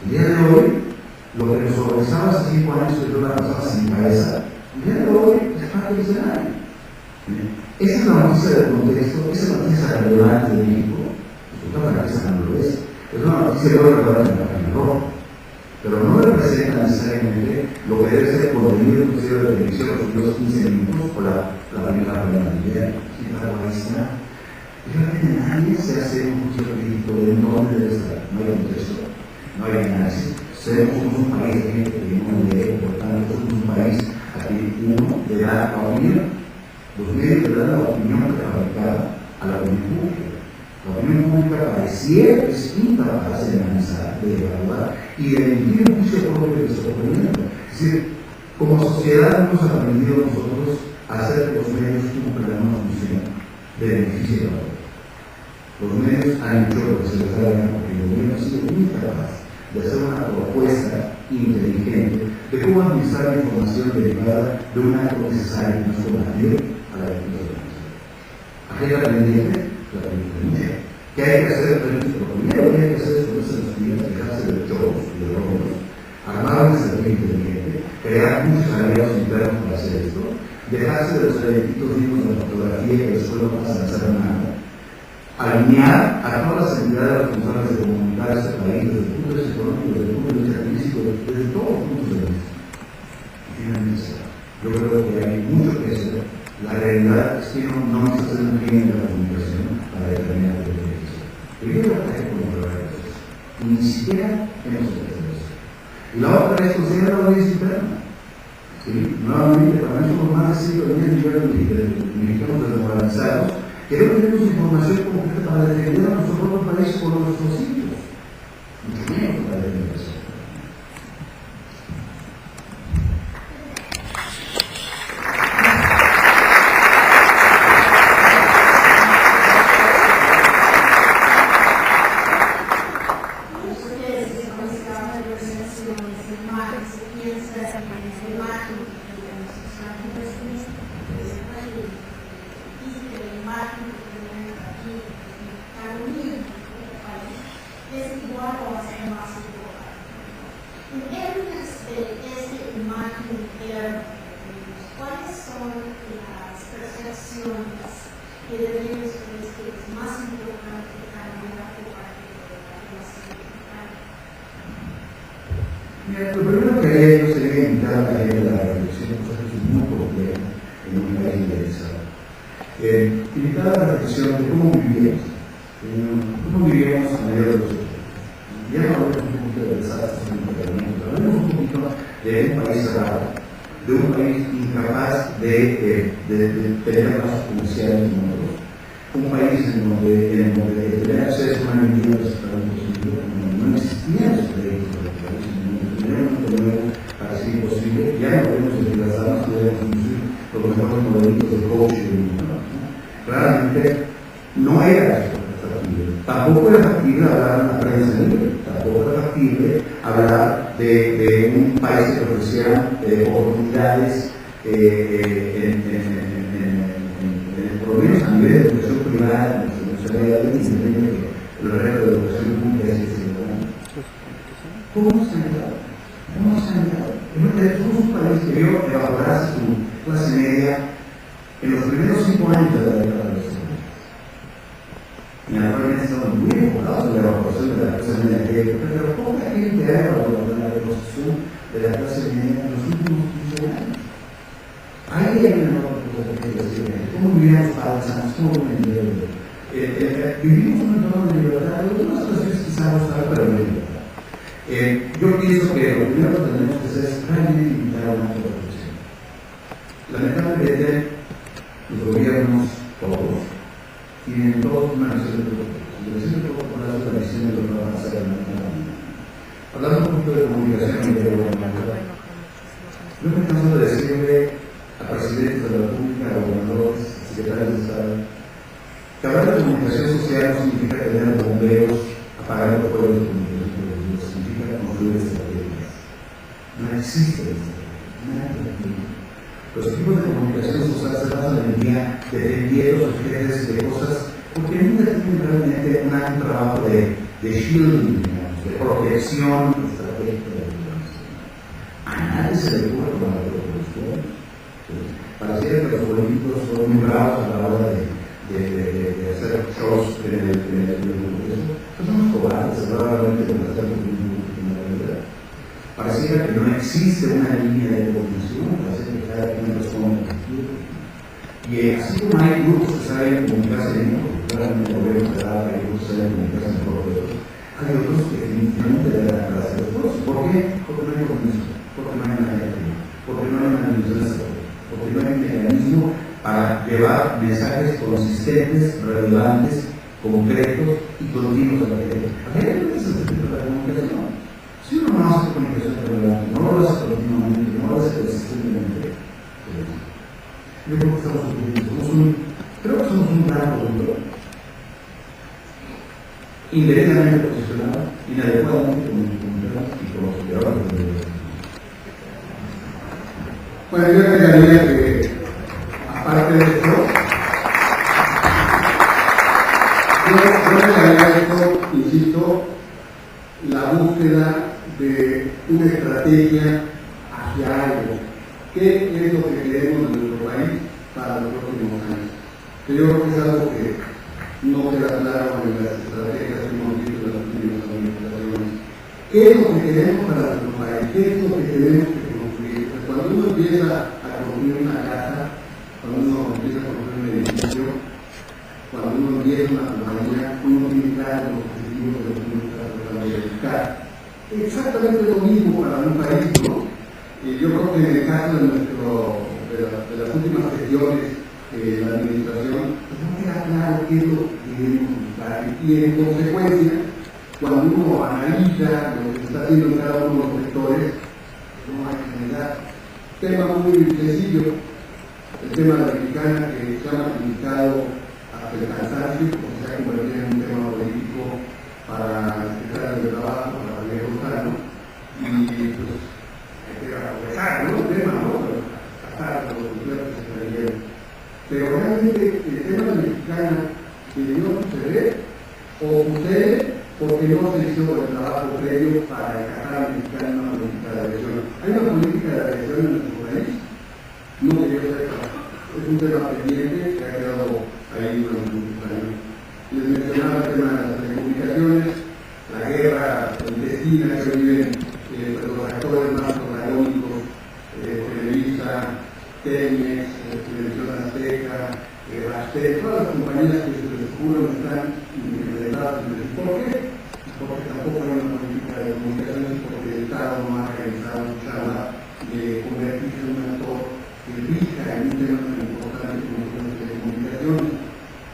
El día de hoy, lo que nos organizaba hace 5 años que yo la pasaba sin cabeza, el día de hoy es parte del escenario. Esa es la noticia del contexto, esa es la noticia relevante de México. Resulta para que esa no lo es. Es una noticia que hoy relevante en la página roja, pero no representa necesariamente lo que debe ser contenido inclusive de la televisión los primeros 15 minutos o la primera idea. Realmente nadie se hace un juicio crítico de dónde debe estar. No hay contexto, no hay análisis. Somos un país de gente que no lee, por tanto, somos un país a quien uno le da la opinión. Los medios le dan la opinión prefabricada a la opinión pública. La opinión pública pareciera que es incapaz de analizar, de evaluar y de emitir un juicio propio de su opinión. Es decir, como sociedad hemos aprendido nosotros a hacer que los medios cumplan una función de beneficio y valor. Los medios han hecho lo que se les da la gana porque el gobierno ha sido incapaz de hacer una propuesta inteligente de cómo administrar la información derivada de un acto necesario que nos sometió a la defensa de la nación. Agenda pendiente, la pendiente. ¿Qué hay que hacer? Lo primero que hay que hacer es ponerse en las pilas, dejarse de chorros y de robots, armar una estrategia inteligente, crear muchos aliados internos para hacer esto, dejarse de los elementitos mismos de la fotografía que después no pasa a hacer nada, alinear a todas las entidades responsables de comunicar este país desde el punto de vista económico, desde el punto de vista físico, desde todos los puntos de vista. Y finalmente, yo creo que hay mucho que hacer. La realidad es que no nos hacen bien de la comunicación para determinar lo que hay que hacer. Primero hay que controlar eso. Ni siquiera hemos hecho eso. Y la otra es considerar la audiencia interna. ¿Sí? Nuevamente, para mí somos más de 5 millones de mexicanos desmoralizados que no tenemos información concreta para defender a nuestro propio país por nuestros hijos. Mucho menos para defender eso. Lo primero que haría yo sería invitar a la gente a la reflexión, cosa que es muy compleja en un país legalizado. Invitar a la reflexión de cómo vivíamos a medio de los otros. Ya no hablemos un poquito de desastres en el gobierno, hablemos un poquito de un país cerrado, de un país incapaz de tener lazos comerciales con otros, un país en donde tener acceso a una vivienda no existían los créditos. Para ser imposible, ya no podemos decir las damas que deben conducir los mejores modelitos de coaching. Claramente no era factible. Tampoco era factible hablar de una prensa libre, tampoco era factible hablar de un país que ofreciera oportunidades por lo menos a nivel de educación privada, de el resto de educación pública es ¿cómo se ha ayudado? Somos un país que vio evaporarse su clase media en los primeros 5 años de la década de los 70. Y naturalmente estamos muy enfocados en la evaporación de la clase media, pero poca gente ha evaluado la reconstrucción de la clase media en los últimos 15 años. Ahí hay una nueva cosa que decir, ¿cómo vivíamos avanzamos? ¿Cómo vivíamos? Vivimos un entorno de libertad, algunas ocasiones quizás no saben, pero de libertad. Yo pienso que lo primero que tenemos que hacer es realmente invitar a una reflexión. Lamentablemente, los gobiernos, todos, tienen todos una visión de protocolo. Y la visión de protocolo es la visión de lo que va a hacer en la vida. Hablando un poquito de comunicación y de gobernanza, no me canso de decirle a presidentes de la República, a gobernadores, a secretarios de Estado, que hablar de comunicación social no significa tener bomberos apagando fuegos de comunicación. No existe los equipos de comunicación social se pasan el día defendiendo los jefes de cosas porque nunca tienen realmente un trabajo de shielding, de proteger protección estratégica de la población. A nadie se le ocurre con la protección. Pareciera que los políticos son muy bravos a la hora de hacer shows en el Congreso. Somos cobardes, probablemente con la verdad. Pareciera que no existe una línea de coordinación, pareciera que cada quien responde. Y así como hay grupos que saben comunicarse bien, claramente el gobierno federal hay grupos que saben comunicarse mejor que otros, hay otros que definitivamente deben agradecer a todos. ¿Por qué? Porque no hay coordinación, porque no hay una directiva, porque no hay una administración estatal, porque no hay un mecanismo para llevar mensajes consistentes, relevantes, concretos y continuos a la gente. A la gente no es el tipo de la comunicación. Si uno no hace comunicación relevante, no lo hace continuamente, no lo hace consistentemente, yo creo que somos un gran productor, indirectamente posicionado, inadecuadamente comunicado y considerado. Bueno, yo agregaría que, aparte de esto, insisto, la búsqueda de una estrategia hacia algo. ¿Qué es lo que queremos en nuestro país para los próximos años? Creo que es algo que no queda claro en las estrategias que hemos visto en las últimas administraciones. ¿Qué es lo que queremos para nuestro país? ¿Qué es lo que tenemos que construir? Pues cuando uno empieza a construir una casa, cuando uno empieza a construir un edificio, cuando uno empieza una compañía, uno tiene claro los objetivos de lo que uno está tratando de buscar. Exactamente lo mismo para un país, ¿no? Yo creo que en el caso de las últimas gestiones de la administración, pues no queda claro qué es lo que queremos buscar. Y en consecuencia, cuando uno analiza lo que se está haciendo en cada uno de los sectores, no hay generalidad. Tema muy sencillo, el tema de la mexicana que se ha multiplicado hasta el cansancio, porque se ha convertido en un tema político para explicar el trabajo, para Javier Gonzalo, y pues aprovechar, ¿no? El tema, ¿no? Hasta los empleos que se trajeron. Pero realmente el tema de la mexicana que no sucede, o sucede porque no se hizo el trabajo previo para encajar a la mexicana en una política de adhesión. ¿Hay una política de adhesión en nuestro país? No que yo sepa. Es un tema pendiente que ha quedado ahí durante muchos años. Les mencionaba el tema de las telecomunicaciones, la guerra intestina que viven los actores más protagónicos, Televisa, Telmex, Televisión Azteca, Azteca, todas las compañías que se les ocurren están implementadas en el. ¿Por qué? Porque tampoco hay una política de comunicaciones, porque el Estado no ha realizado su chamba de convertirse en un actor que rija en un tema tan importante como son las telecomunicaciones.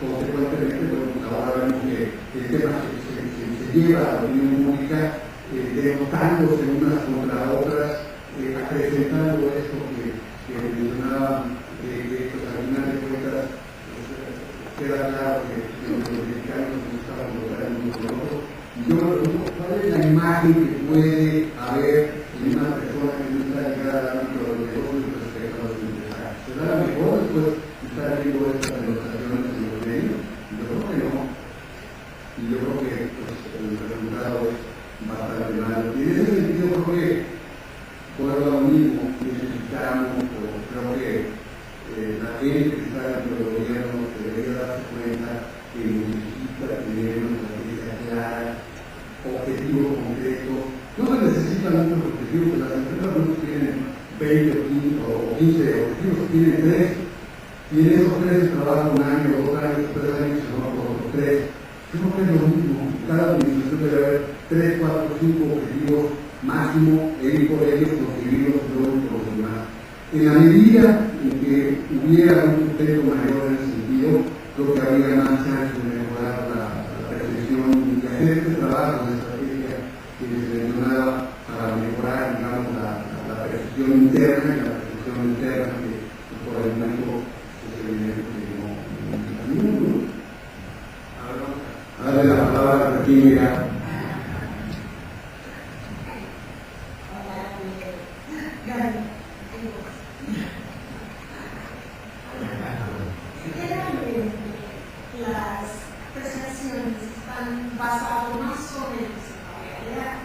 Consecuentemente, bueno, pues ahora vemos que el tema se lleva a la opinión pública derrotándose unas contra otras, acrecentando esto que mencionaba, que pues, al final de cuentas queda claro que los mexicanos no estaban logrando uno con otro. Y yo me pregunto, ¿cuál es la imagen que puede haber en una persona que no está ligada al ámbito de los negocios respecto a los empresarios? ¿Será la mejor después de estar viendo estas demostraciones en los medios? Yo creo que no. Y yo creo que pues, el resultado es bastante malo. Y en ese sentido creo que por lo mismo necesitamos, creo que la gente que está dentro del gobierno debería darse cuenta que necesita tener una estrategia clara, objetivos concretos. No se necesitan muchos objetivos, que las empresas no tienen 20 o 15 objetivos, tienen 3. Y en esos 3 trabajan un año, 2 años, 3 años, se van por otros 3. Yo creo que es lo mismo. Cada administración debe haber 3, 4, 5 objetivos máximo e ir por ellos conseguirlos luego por los demás. En la medida en que hubiera un sustento mayor en ese sentido, creo que habría más chance de mejorar la percepción y hacer este trabajo de estrategia que se mencionaba para mejorar, digamos, la percepción interna y la percepción interna que por el momento es evidente que no está ninguno. A darle la palabra a la química. Las presentaciones están basadas más o menos en la realidad.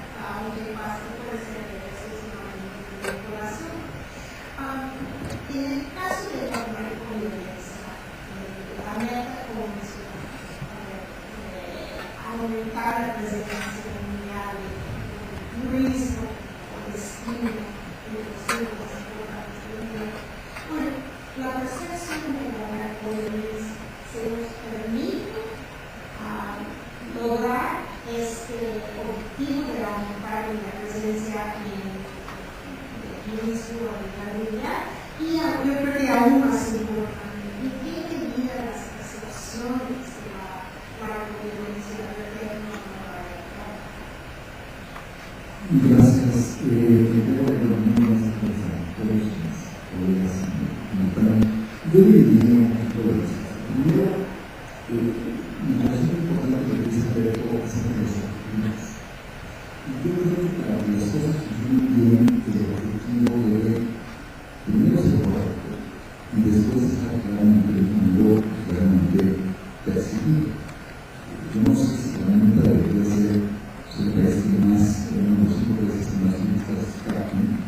turismo, destino, bueno, la percepción de la coherencia se nos permite lograr este objetivo de aumentar la presencia en el turismo, en la realidad, y yo creo que aún más importante, ¿en qué medida las percepciones de la coherencia Gracias. Primero, yo diría un poquito de eso. Primero, me parece importante que se saber cómo se hacen los objetivos. Yo creo que para que las cosas funcionen bien, el objetivo debe primero ser correcto y después estar claramente definido y claramente percibido. Yo no sé si la meta debería ser que más unos 5 veces más turistas capten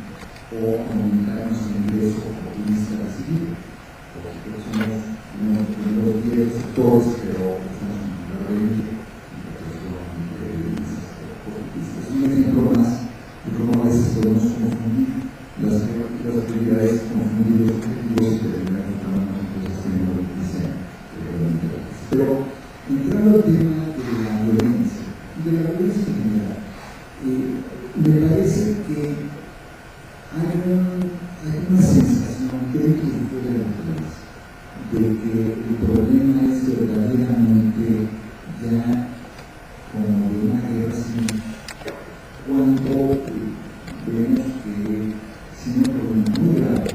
o aumentarnos el ingreso optimista recibido. Porque somos unos de los 10 sectores, pero estamos en la red es un ejemplo más de cómo a veces podemos confundir las prioridades, confundir los objetivos y terminar encontrando cosas que no nos dicen realmente. Pero entrando al tema de la violencia, en general, me parece que hay una sensación dentro de la país de que el problema es verdaderamente ya como de una guerra civil, cuando vemos que si un problema muy grave,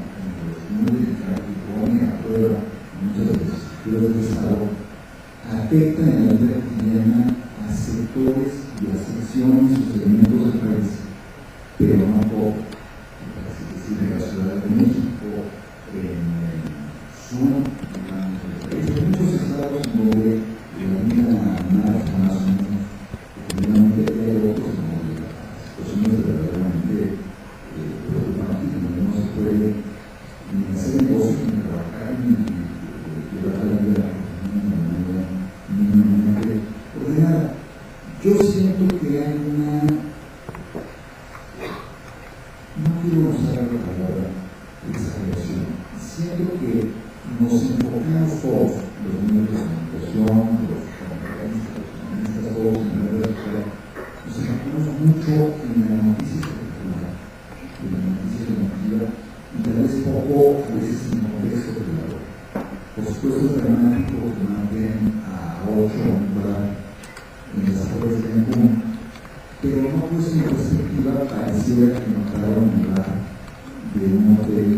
muy delicado, que pone a prueba muchas de las estructuras del Estado, afecta en la vida cotidiana a sectores y a secciones y elementos del país, pero no todo. Así decir, en la Ciudad de México, en sur, en muchos estados donde la vida marcha más o menos, efectivamente hay otros donde la situación es verdaderamente preocupante, donde no se puede ni hacer negocios, ni trabajar, ni llevar la vida de manera mínimamente ordenada. Yo siento que hay una, no quiero usar la palabra exageración, siento que nos enfocamos todos, los medios de comunicación, los conferencistas, los economistas, todos en la red social, nos enfocamos mucho en la noticia espectacular, en la noticia llamativa, y tal vez poco a veces en el contexto privado. Por supuesto es dramático que maten a 8 o 9 en las afueras de Cancún, pero no puso en perspectiva pareciera que mataron en la de un hotel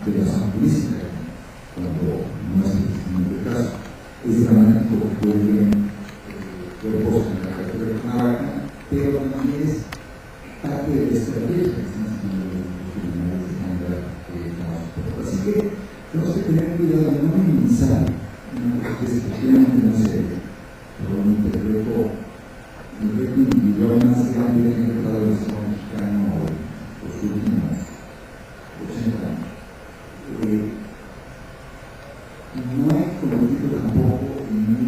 de la zona turística, cuando no es precisamente el caso. Es dramático que pueden cuerpos en la carretera de Cuernavaca, pero también es parte de la estrategia que están haciendo los criminales de generar transporte. Así que tenemos que tener cuidado de no minimizar una cosa que es efectivamente no seria, pero un reto individual más grande que ha tratado el Estado mexicano los últimos 80 años. No hay cometido tampoco en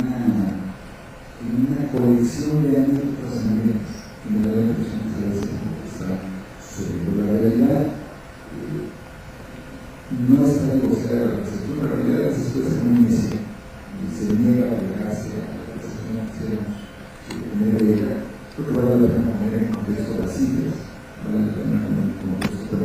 una colección de anécdotas sangrientas, que me da la impresión que a veces está sobre la realidad. No está negociada la percepción, la realidad es después de un inicio y se niega a llegarse a la percepción que queremos tener de ella. Creo que vale la pena poner en contexto las cifras, vale la pena poner en contexto